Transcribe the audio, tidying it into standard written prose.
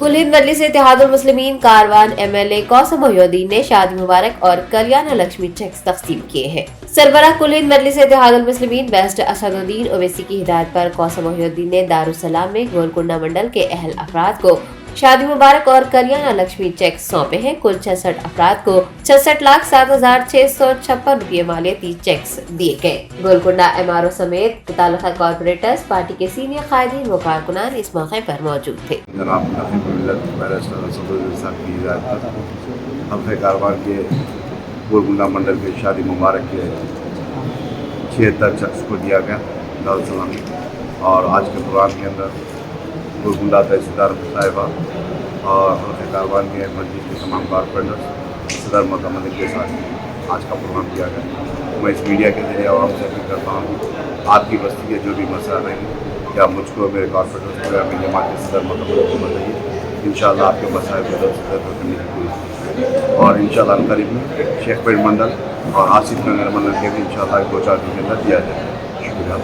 कुल हिंद मजलिस इत्तेहादुल मुस्लिमीन कारवान MLA कौसम मोहिउद्दीन ने शादी मुबारक और कल्याण लक्ष्मी चेक्स तकसीम किए हैं। सरबराह कुल हिंद मजलिस इत्तेहादुल मुस्लिमीन बेस्ट असदुद्दीन ओवैसी की हिदायत पर कौसम मोहिउद्दीन ने दारुसलाम में गोलकुंडा मंडल के अहल अफराद को शादी मुबारक और कल्याण लक्ष्मी चेक सौंपे हैं। कुल 66 अफराद को 66,07,656 रुपये मालियती चेक्स दिए गए। गोलकुंडा MRO समेत मुताल्लिका कॉर्पोरेटर्स, पार्टी के सीनियर कायदीन व कारकुनान इस मौके पर मौजूद थे। जनाब नकीब मिल्लत बैरिस्टर असदुद्दीन साहब की हिदायत पर हल्के कारवान के गोलकुंडा मंडल के शादी मुबारक के 76 शख्स को दिया गया दारुसलाम में। और आज के प्रोग्राम के अंदर गोलकुंडा तहसीलदार साहिबा और हल्के कारवान के मस्जिद के तमाम कारपोरेटर्स सदर मकमल के साथ आज का प्रोग्राम किया गया। मैं इस मीडिया के जरिए आवाम से अपील करता हूँ, आपकी बस्ती के जो भी मसला रहेंगे क्या मुझको मेरे कॉर्पोरेटर्स को या मेरी जमात के सदर मकमल को बताइए। इंशाअल्लाह आपके मसाइल को जल्द से जल्द करने की कोशिश और इंशाअल्लाह करीब में शेखपेट मंडल और आसिफ नगर मंडल के भी इंशाअल्लाह 2-4 दिन के अंदर दिया जाएगा। शुक्रिया।